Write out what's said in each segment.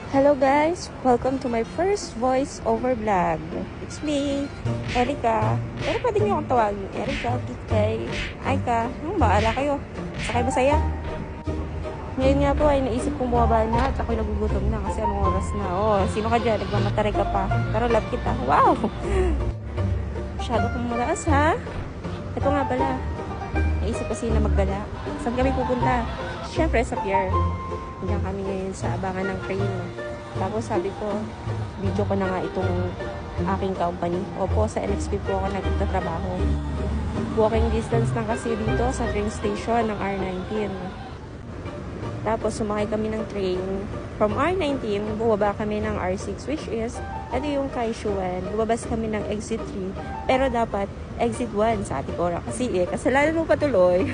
Hello guys! Welcome to my first voice over vlog. It's me, Erica. Pero pwede niyo akong tawagin Erica, Kikay, Aika. Yung baala kayo. Sakay masaya. Ngayon nga po ay naisip kong bumaba na at ako'y nagugutom na kasi anong oras na. Oh, sino ka dyan? Nagmamatare ka pa. Pero love kita. Wow! Masyado kong mataas ha? Ito nga pala. Naisip kasi na maggala. Saan kami pupunta? Siyempre sa pier. Diyan kami ngayon sa abangan ng train. Tapos sabi ko, video ko na nga itong aking company. Opo, sa NXP po ako nagtatrabaho. Walking distance lang kasi dito sa train station ng R19. Tapos sumakay kami ng train. From R19, bumaba kami ng R6, which is, ito yung Kaishuan. Lumabas kami ng exit 3. Pero dapat exit 1 sa Aticora. Kasi kasalanan mo patuloy.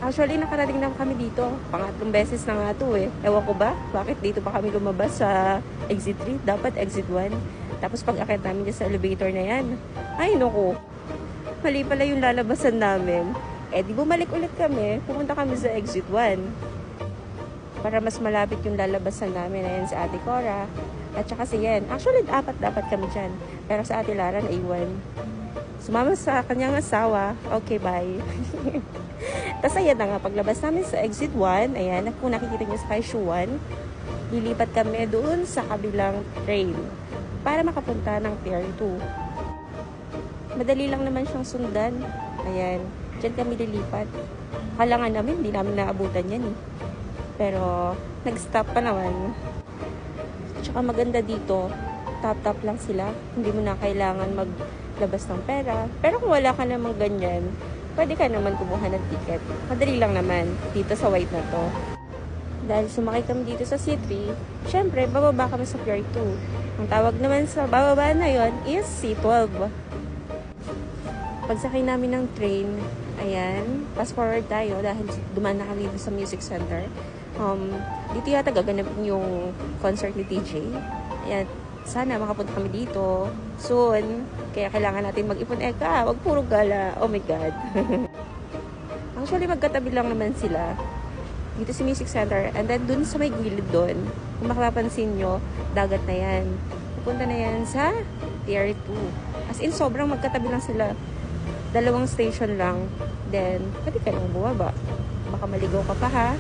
Actually, nakarating na kami dito. Pangatlong beses na nga ito eh. Ewan ko ba? Bakit dito pa kami lumabas sa exit 3? Dapat exit 1. Tapos pag akit namin dyan sa elevator na yan. Ay, naku. Mali pala yung lalabasan namin. Di bumalik ulit kami. Pumunta kami sa exit 1. Para mas malapit yung lalabasan namin. Ayan sa Ate Cora. At saka si Yen. Actually, apat dapat kami dyan. Pero sa Ate Lara, naiwan. Sumama sa kanyang asawa. Okay, bye. Tapos ayan na nga, paglabas namin sa exit 1, ayan, kung nakikita nyo sa Kaishuan, lilipat kami doon sa kabilang train para makapunta ng Pier 2. Madali lang naman siyang sundan. Ayan, dyan kami lilipat. Kala nga namin, hindi namin naabutan yan eh. Pero, nag-stop pa naman. Tsaka maganda dito, tap-tap lang sila. Hindi mo na kailangan maglabas ng pera. Pero kung wala ka namang ganyan, pwede ka naman kumuha ng ticket. Madali lang naman dito sa white na to. Dahil sumakay kami dito sa C3, syempre, bababa kami sa Pier 2. Ang tawag naman sa bababa na yon is C12. Pagsakay namin ng train, ayan, fast forward tayo dahil dumaan na kami dito sa music center. Dito yata gaganapin yung concert ni TJ. Ayan, sana makapunta kami dito soon. Kaya kailangan natin mag-ipon. Wag puro gala. Oh my God. Actually, magkatabi lang naman sila. Dito sa music center. And then, dun sa may gilid dun, kung makapapansin nyo, dagat na yan. Pupunta na yan sa Pier 2. As in, sobrang magkatabi lang sila. 2 station lang. Then, pwede ka nang bumaba. Baka maligaw ka pa ha.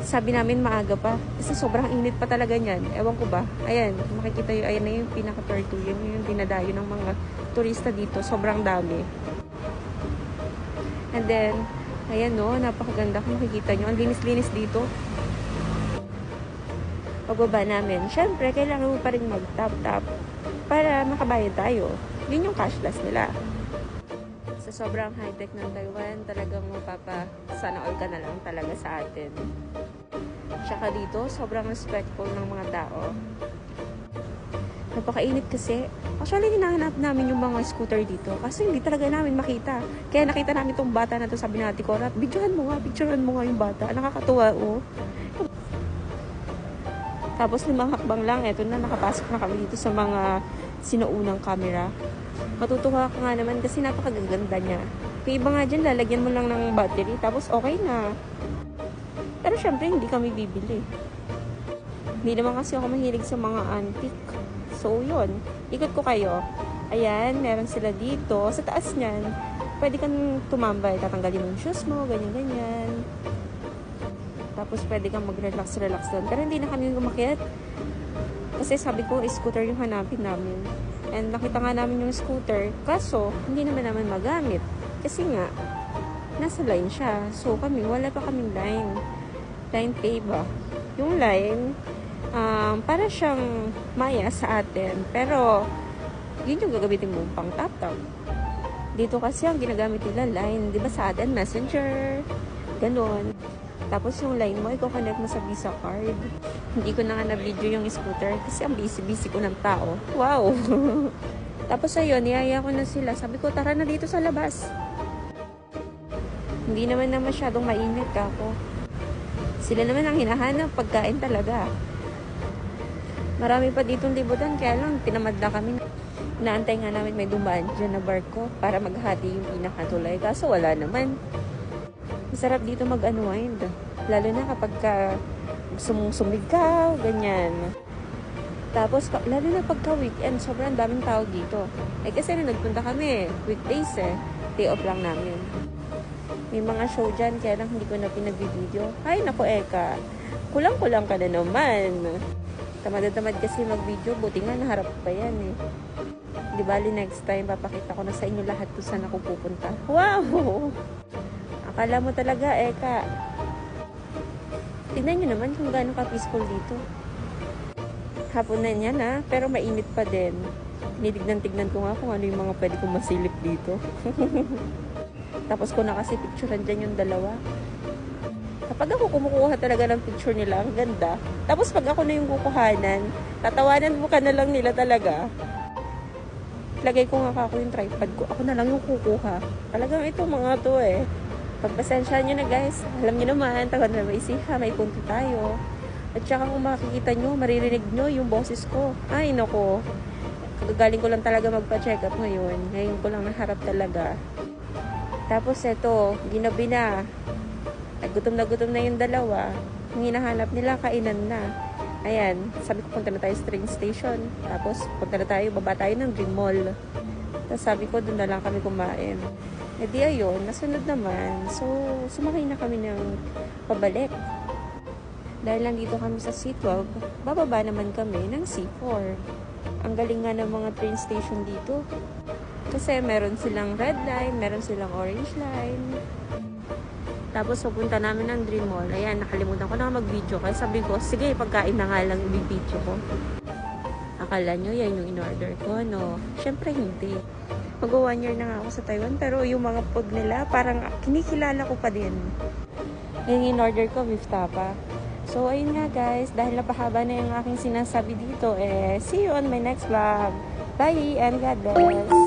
Sabi namin maaga pa. Kasi sobrang init pa talaga niyan. Ewan ko ba. Ayan, makikita yun. Ayan na yung pinaka-Pier 2. Yun yung dinadayo ng mga turista dito. Sobrang dami. And then, ayan no, napakaganda kung makikita nyo. Ang linis-linis dito. Pagbaba namin, syempre, kailangan mo pa rin mag-tap-tap para makabayad tayo. Yun yung cashless nila. Sa sobrang high-tech ng Taiwan, talagang mapapa-sana all ka na lang talaga sa atin. Tsaka dito, sobrang respectful ng mga tao. Napakainit kasi. Actually, hinahanap namin yung mga scooter dito kasi hindi talaga namin makita. Kaya nakita namin tong bata na to, sabi na Ate Cora, picturean mo nga yung bata. Nakakatuwa, oh. Tapos 5 hakbang lang, eto na, nakapasok na kami dito sa mga sinuunang camera. Matutuwa ka nga naman kasi napakaganda niya. Kung iba nga dyan, lalagyan mo lang ng battery, tapos okay na. Pero syempre, hindi kami bibili. Hindi naman kasi ako mahilig sa mga antique. So, yun. Ikot ko kayo. Ayan, meron sila dito. Sa taas niyan, pwede kang tumambay. Tatanggalin mo yung shoes mo, ganyan-ganyan. Tapos, pwede kang mag-relax-relax doon. Pero hindi na kami umakyat. Kasi sabi ko, scooter yung hanapin namin. And nakita nga namin yung scooter. Kaso, hindi naman magamit. Kasi nga, nasa line siya. So, wala pa kaming line. Line pay ba? Yung line, para siyang maya sa atin. Pero, yun yung gagamitin mo pang tap-tap. Dito kasi ang ginagamit nila line. Di ba sa atin, messenger, ganon. Tapos yung line mo, i-connect mo sa Visa card. Hindi ko na nga na-video yung scooter kasi ang busy-busy ko ng tao. Wow! Tapos ayun, niyaya ko na sila. Sabi ko, tara na dito sa labas. Hindi naman na masyadong mainit ako. Sila naman ang hinahanap, pagkain talaga. Marami pa ditong libutan, kaya lang tinamad na kami. Inaantay nga namin may dumaan dyan na barko para maghati yung pinakatulay. Kaso wala naman. Masarap dito mag-unwind. Lalo na kapag sumigaw, ganyan. Tapos, lalo na pagka weekend, sobrang daming tao dito. Kasi na nagpunta kami, weekdays day off lang namin. May mga show dyan, kaya lang hindi ko na pinag-video. Ay, naku Eka, kulang-kulang ka na naman. Tamad-tamad kasi mag-video, buti nga naharap pa yan Di bali next time, papakita ko na sa inyo lahat kung saan ako pupunta. Wow! Akala mo talaga, Eka. Tignan nyo naman kung gaano ka-peaceful dito. Hapon na yan pero mainit pa din. Tinignan-tignan ko nga kung ano yung mga pwede kong masilip dito. Tapos ko na kasi picturean dyan yung dalawa. Kapag ako kumukuha talaga ng picture nila, ang ganda. Tapos pag ako na yung kukuhanan, tatawanan mo ka na lang nila talaga. Lagay ko nga ako yung tripod ko. Ako na lang yung kukuha. Talagang ito mga to Pagpasensyahan nyo na guys. Alam nyo naman, tagal na may isiha, may punto tayo. At saka kung makikita nyo, maririnig nyo yung boses ko. Ay, nako. Kagagaling ko lang talaga magpa-check up ngayon. Ngayon ko lang naharap talaga. Tapos eto, ginabi na. At gutom na yung dalawa. Yung hinahanap nila, kainan na. Ayan, sabi ko punta na tayo sa train station. Tapos punta na tayo, baba tayo ng Dream Mall. Tapos sabi ko, doon na lang kami kumain. E di ayun, nasunod naman. So, sumakay na kami ng pabalik. Dahil nandito kami sa C12, bababa naman kami ng C4. Ang galing nga ng mga train station dito. Kasi meron silang red line, meron silang orange line. Tapos pupunta namin ng Dream Mall. Ayan, nakalimutan ko na mag-video. Kaya sabi ko, sige, pagkain na nga lang i-video ko. Akala nyo, yan yung in-order ko, no? Siyempre, hindi. Mag-1 year na nga ako sa Taiwan. Pero yung mga food nila, parang kinikilala ko pa din. Yung in-order ko, beef tapa. So, ayun nga guys. Dahil napahaba na yung aking sinasabi dito, see you on my next vlog. Bye and God bless.